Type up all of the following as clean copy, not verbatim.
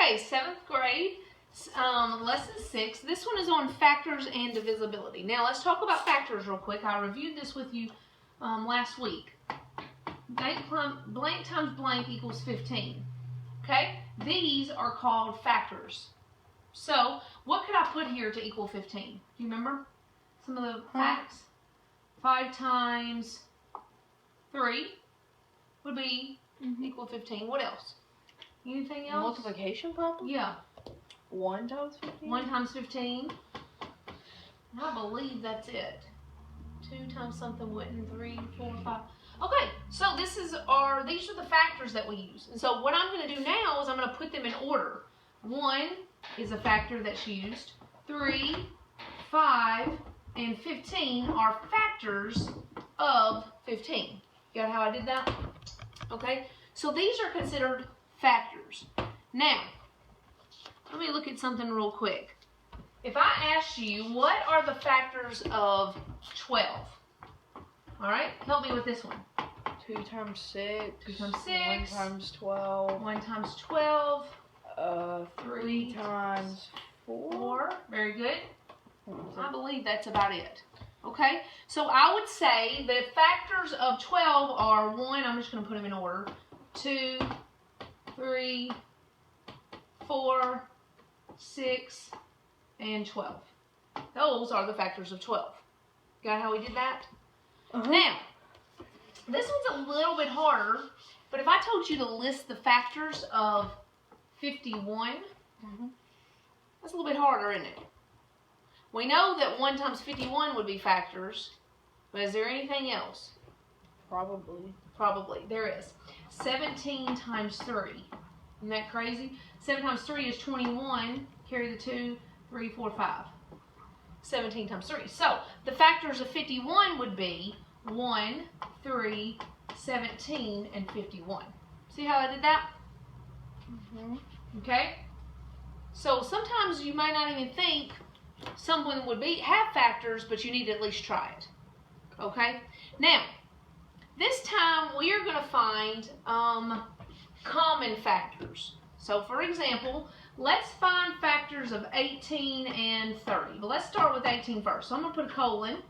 Okay, 7th grade, lesson 6. This one is on factors and divisibility. Now let's talk about factors real quick. I reviewed this with you last week. Blank times blank equals 15. Okay, these are called factors. So what could I put here to equal 15? Do you remember some of the facts? 5 times 3 would be equal 15. What else? Anything else? Multiplication problem? Yeah. 1 times 15? 1 times 15. I believe that's it. 2 times something wouldn't. 3, 4, 5. Okay, so these are the factors that we use. And so what I'm going to do now is I'm going to put them in order. 1 is a factor that's used. 3, 5, and 15 are factors of 15. Got how I did that? Okay, so these are considered factors. Now, let me look at something real quick. If I asked you, what are the factors of 12? All right, help me with this one. 2 times 6. 2 times 6. 1 times 12. 1 times 12. 3 times 4. Very good. I believe that's about it. Okay, so I would say the factors of 12 are 1, I'm just going to put them in order, 2, 3, 4, 6, and 12. Those are the factors of 12. Got how we did that? Now, this one's a little bit harder, but if I told you to list the factors of 51, that's a little bit harder, isn't it? We know that 1 times 51 would be factors, but is there anything else? Probably. Probably, there is. 17 times 3. Isn't that crazy? 7 times 3 is 21. Carry the 2, 3, 4, 5. 17 times 3. So, the factors of 51 would be 1, 3, 17, and 51. See how I did that? Okay? So, sometimes you might not even think someone would have factors, but you need to at least try it. Okay? Now, this time we are going to find common factors. So, for example, let's find factors of 18 and 30. But let's start with 18 first. So, I'm going to put a colon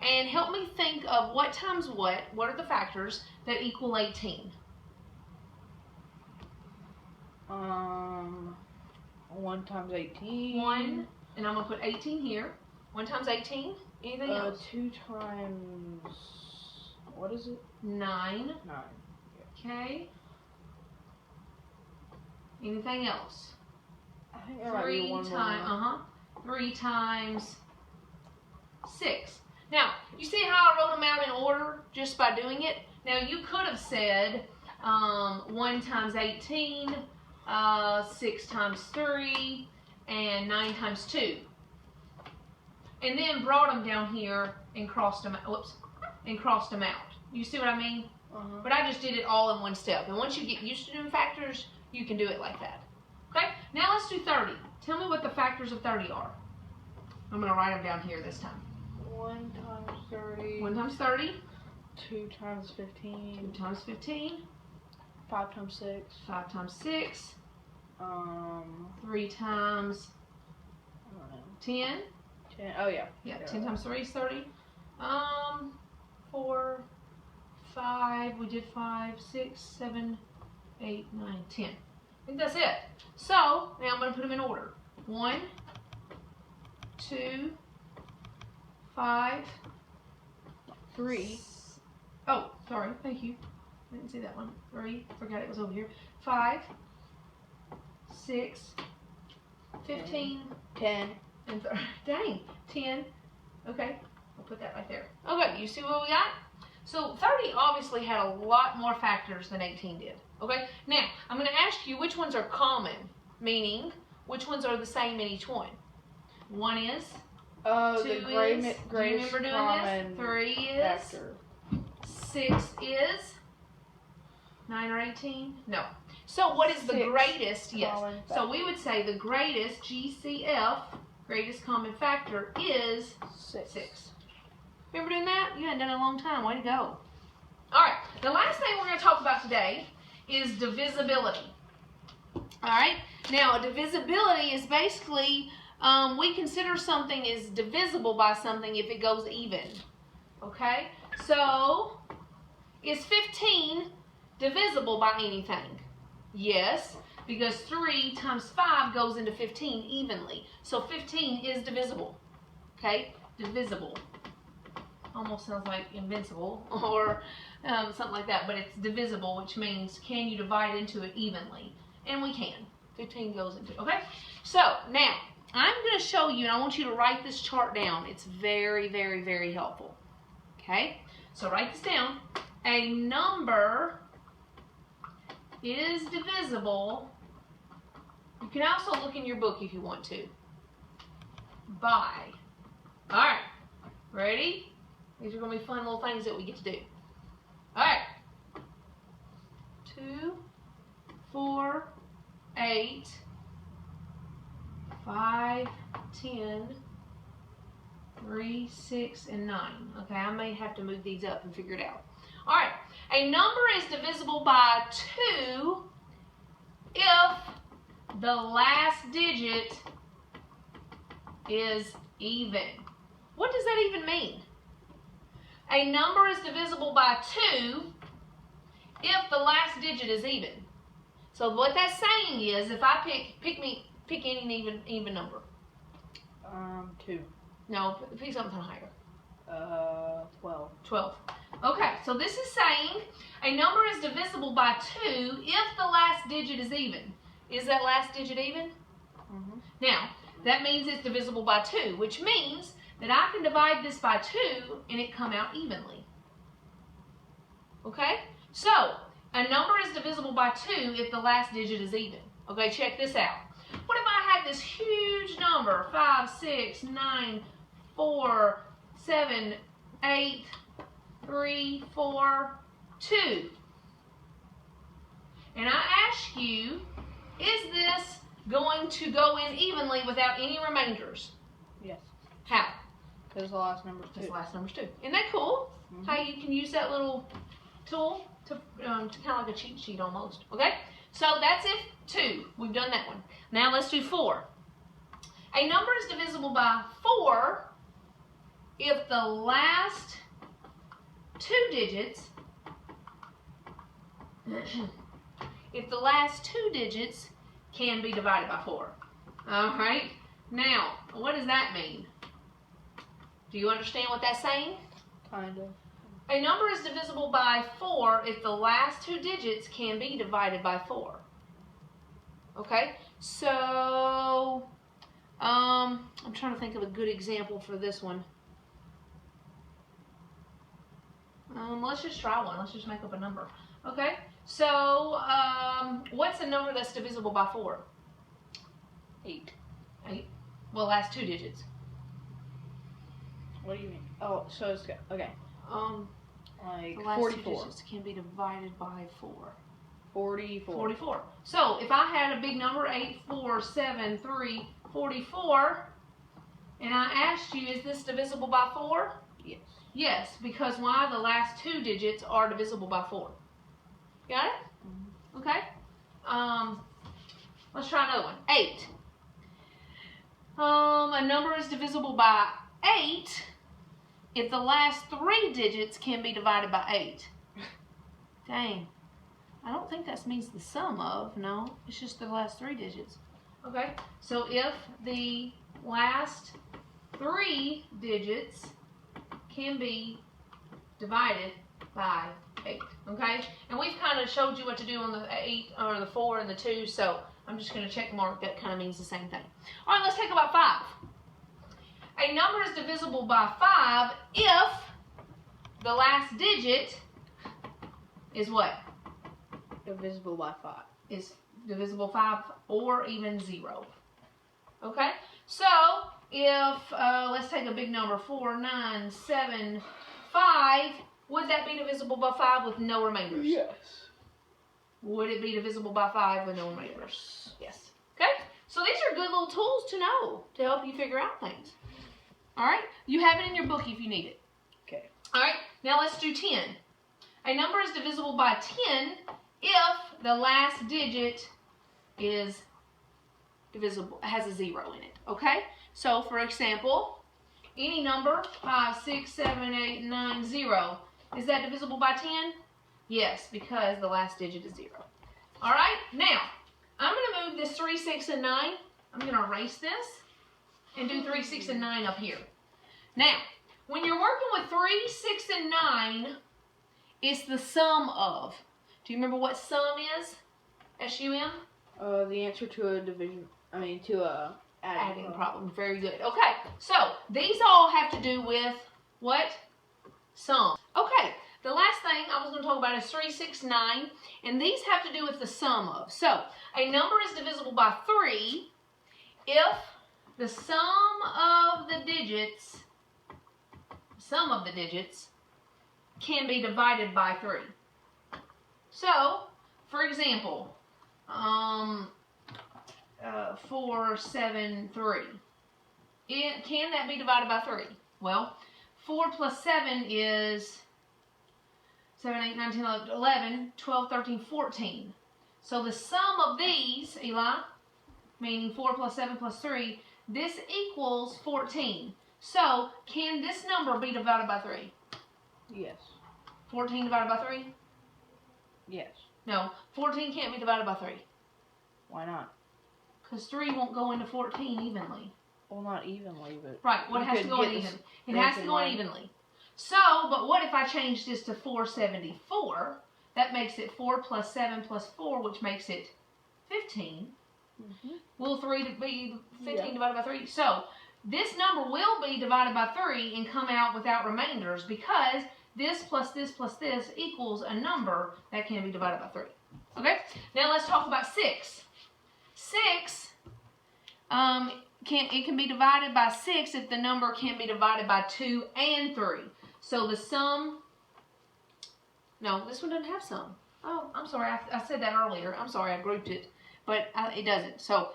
and help me think of what times what are the factors that equal 18? 1 times 18. 1. And I'm going to put 18 here. 1 times 18. Anything else? 2 times, what is it? 9. 9. Okay. Anything else? I think there might be one more. 3 times 6. Now, you see how I wrote them out in order just by doing it? Now, you could have said 1 times 18, 6 times 3, and 9 times 2. And then brought them down here and crossed them out. You see what I mean? But I just did it all in one step. And once you get used to doing factors, you can do it like that. Okay? Now let's do 30. Tell me what the factors of 30 are. I'm going to write them down here this time. 1 times 30. 1 times 30. 2 times 15. 2 times 15. 5 times 6. 5 times 6. 3 times I don't know. 10. 10. Oh yeah. Yeah, 10 times 3 is 30. 4, 5, we did 5, 6, 7, 8, 9, 10. I think that's it. So, now I'm going to put them in order. 1, 2, 5, 3. Oh, sorry, thank you. I didn't see that one. 3, forgot it was over here. 5, 6, 15, 10. and dang, 10. Okay, I'll put that right there. Okay, you see what we got? So 30 obviously had a lot more factors than 18 did. Okay, now I'm going to ask you which ones are common, meaning which ones are the same in each one. 1 is. 2 the greatest do you remember doing common this? 3 is. factor. 6 is. 9 or 18? No. So what is the greatest? Yes. So we would say the greatest, GCF, greatest common factor is 6. Remember doing that? You hadn't done it in a long time. Way to go. All right. The last thing we're going to talk about today is divisibility. All right. Now, a divisibility is basically we consider something is divisible by something if it goes even. Okay. So, is 15 divisible by anything? Yes, because 3 times 5 goes into 15 evenly. So 15 is divisible. Okay, divisible. Almost sounds like invincible or something like that, but it's divisible, which means can you divide into it evenly? And we can. 15 goes into it. Okay, so now I'm going to show you, and I want you to write this chart down. It's very, very, very helpful. Okay, so write this down. A number is divisible. You can also look in your book if you want to. By. All right. Ready? These are going to be fun little things that we get to do. All right. 2, 4, 8, 5, 10, 3, 6, and 9. Okay, I may have to move these up and figure it out. All right. A number is divisible by 2 if the last digit is even. What does that even mean? A number is divisible by 2 if the last digit is even. So what that's saying is, if I pick any even number. 2. No, pick something higher. 12. 12. Okay, so this is saying a number is divisible by 2 if the last digit is even. Is that last digit even? Mm-hmm. Now, that means it's divisible by 2, which means that I can divide this by 2 and it come out evenly. Okay? So, a number is divisible by 2 if the last digit is even. Okay, check this out. What if I had this huge number, 5, 6, 9, 4, 7, 8, 3, 4, 2. And I ask you, is this going to go in evenly without any remainders? Yes. How? Because the last number's 2. Because the last number's 2. Isn't that cool? Mm-hmm. How you can use that little tool to kind of like a cheat sheet almost. Okay? So that's it. 2. We've done that one. Now let's do 4. A number is divisible by 4 if the last 2 digits can be divided by 4. All right. Now, what does that mean? Do you understand what that's saying? Kind of. A number is divisible by 4 if the last 2 digits can be divided by 4. Okay? So, I'm trying to think of a good example for this one. Let's just try one. Let's just make up a number. Okay? So, what's a number that's divisible by 4? 8. 8. Well, last 2 digits. What do you mean? Oh, so it's okay. Like the last 44. 2 digits can be divided by 4. 44. 44. So, if I had a big number, 8, 4, 7, 3, 44, and I asked you, is this divisible by 4? Yes. Yes, because why? The last 2 digits are divisible by 4. Got it? Mm-hmm. Okay. Let's try another one. 8. A number is divisible by 8 if the last 3 digits can be divided by 8. Dang. I don't think that means the sum of. No, it's just the last 3 digits. Okay. So if the last 3 digits can be divided by 8. Okay? And we've kind of showed you what to do on the 8 or the 4 and the 2, so I'm just going to check mark. That kind of means the same thing. All right, let's take about 5. A number is divisible by 5 if the last digit is what? Divisible by 5. Is divisible 5 or even 0. Okay? So, if, let's take a big number, 4, 9, 7, 5, would that be divisible by 5 with no remainders? Yes. Would it be divisible by 5 with no remainders? Yes. Okay? So these are good little tools to know to help you figure out things. All right? You have it in your book if you need it. Okay. All right? Now let's do 10. A number is divisible by 10 if the last digit is divisible, has a 0 in it, okay? So, for example, any number, 5, 6, 7, 8, 9, 0, is that divisible by 10? Yes, because the last digit is 0. All right, now, I'm going to move this 3, 6, and 9. I'm going to erase this and do 3, 6, and 9 up here. Now, when you're working with 3, 6, and 9, it's the sum of. Do you remember what sum is? S-U-M? The answer to a division, to a adding problem. Very good. Okay, so these all have to do with what? Sum. Okay, the last thing I was going to talk about is 3, 6, 9, and these have to do with the sum of. So, a number is divisible by 3 if the sum of the digits can be divided by 3. So, for example, 4, 7, 3. Can that be divided by 3? Well, 4 plus 7 is 7, 8, 9, 10, 11, 12, 13, 14. So the sum of these, Eli, meaning 4 plus 7 plus 3, this equals 14. So, can this number be divided by 3? Yes. 14 divided by 3? Yes. No, 14 can't be divided by 3. Why not? Because 3 won't go into 14 evenly. Well, not evenly, but... Right, what has to go in even? It has to go in evenly. So, but what if I change this to 474? That makes it 4 plus 7 plus 4, which makes it 15. Mm-hmm. Will 3 be 15 divided by 3? So, this number will be divided by 3 and come out without remainders because this plus this plus this equals a number that can be divided by 3. Okay? Now let's talk about 6. 6, it can be divided by 6 if the number can be divided by 2 and 3. So the sum, no, this one doesn't have sum. Oh, I'm sorry, I said that earlier. I'm sorry, I grouped it, but it doesn't. So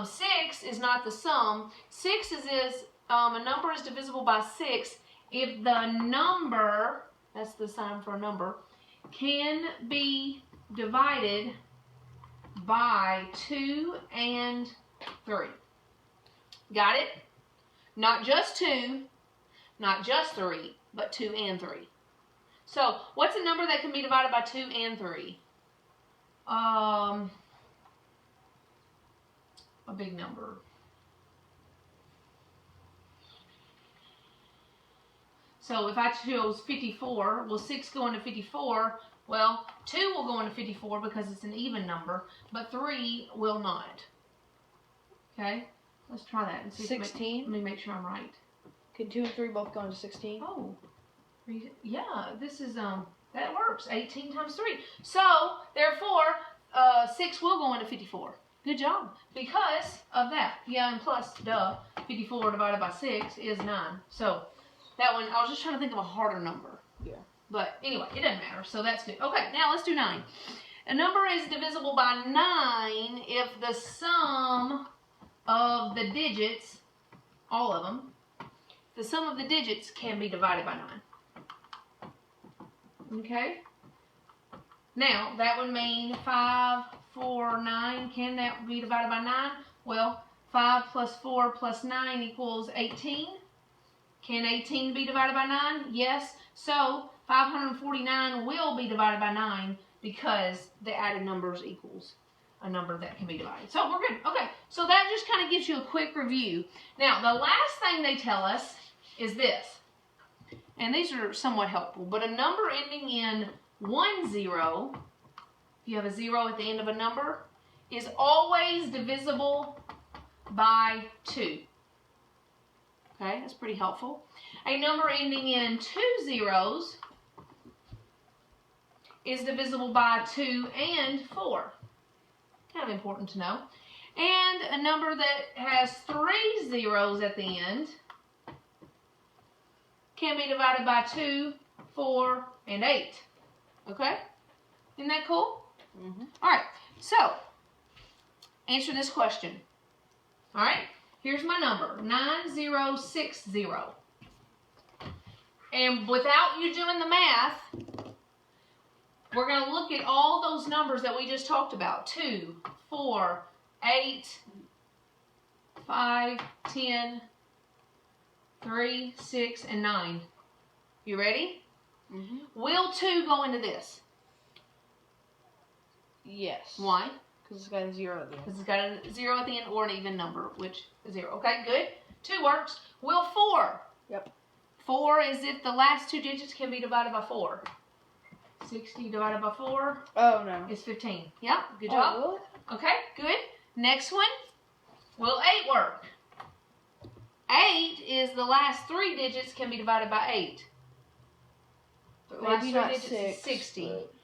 6 is not the sum. 6 is a number is divisible by 6 if the number, that's the sign for a number, can be divided by 2 and 3. Got it? Not just 2, not just 3, but 2 and 3. So, what's a number that can be divided by 2 and 3? A big number. So, if I chose 54, will 6 go into 54? Well, 2 will go into 54 because it's an even number, but 3 will not. Okay? Let's try that and see. 16? Let me make sure I'm right. Can 2 and 3 both go into 16? Oh. Yeah, this is, that works. 18 times 3. So, therefore, 6 will go into 54. Good job. Because of that. Yeah, and plus, 54 divided by 6 is 9. So, that one, I was just trying to think of a harder number. Yeah. But anyway, it doesn't matter, so that's good. Okay, now let's do 9. A number is divisible by 9 if the sum of the digits, all of them, the sum of the digits can be divided by 9. Okay? Now, that would mean 5, 4, 9. Can that be divided by 9? Well, 5 plus 4 plus 9 equals 18. Can 18 be divided by 9? Yes. So, 549 will be divided by 9 because the added numbers equals a number that can be divided. So, we're good. Okay, so that just kind of gives you a quick review. Now, the last thing they tell us is this. And these are somewhat helpful. But a number ending in 10, if you have a 0 at the end of a number, is always divisible by 2. Okay, that's pretty helpful. A number ending in 2 zeros is divisible by 2 and 4. Kind of important to know. And a number that has 3 zeros at the end can be divided by 2, 4, and 8. Okay? Isn't that cool? Mm-hmm. All right, so answer this question. All right, here's my number, 9060. And without you doing the math, we're going to look at all those numbers that we just talked about. 2, 4, 8, 5, 10, 3, 6, and 9. You ready? Mm-hmm. Will 2 go into this? Yes. Why? Because it's got a 0 at the end. Because it's got a 0 at the end or an even number, which is 0. Okay, good. 2 works. Will 4? Yep. 4 is if the last 2 digits can be divided by 4. 60 divided by 4 Oh, no. is 15. Yep, good job. Oh, really? Okay, good. Next one. Will 8 work? 8 is the last 3 digits can be divided by 8. The last Maybe 3 not digits 6, is 60. but...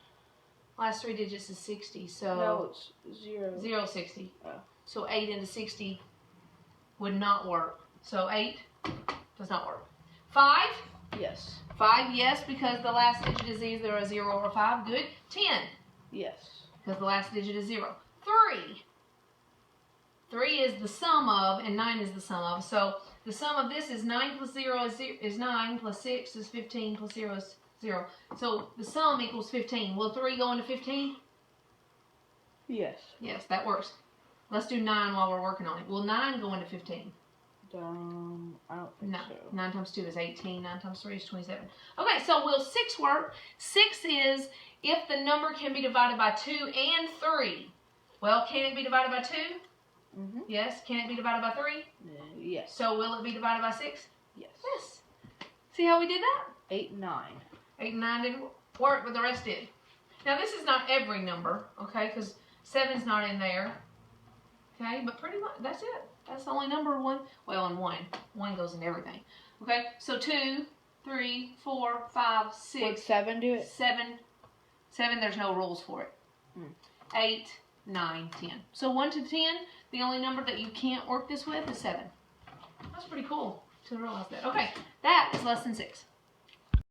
Last 3 digits is 60, so... No, it's 0. 0, 60. Oh. So 8 into 60 would not work. So 8 does not work. 5? Yes. 5, yes, because the last digit is either a 0 or a 5. Good. 10, Yes. because the last digit is 0. 3. 3 is the sum of, and 9 is the sum of. So the sum of this is 9 plus 0 is 9, plus 6 is 15, plus 0 is 0. So the sum equals 15. Will 3 go into 15? Yes. Yes, that works. Let's do 9 while we're working on it. Will 9 go into 15? I don't think No. so. 9 times 2 is 18. 9 times 3 is 27. Okay, so will 6 work? 6 is if the number can be divided by 2 and 3. Well, can it be divided by 2? Mm-hmm. Yes. Can it be divided by 3? Yes. So will it be divided by 6? Yes. Yes. See how we did that? 8 and 9. 8 and 9 didn't work, but the rest did. Now, this is not every number, okay, because 7's not in there. Okay, but pretty much, that's it. That's the only number 1. Well, and 1. 1 goes into everything. Okay, so 2, 3, 4, 5, 6. Would 7 do it? 7. 7, there's no rules for it. 8, 9, 10. So 1 to 10, the only number that you can't work this with is 7. That's pretty cool to realize that. Okay, that is lesson 6.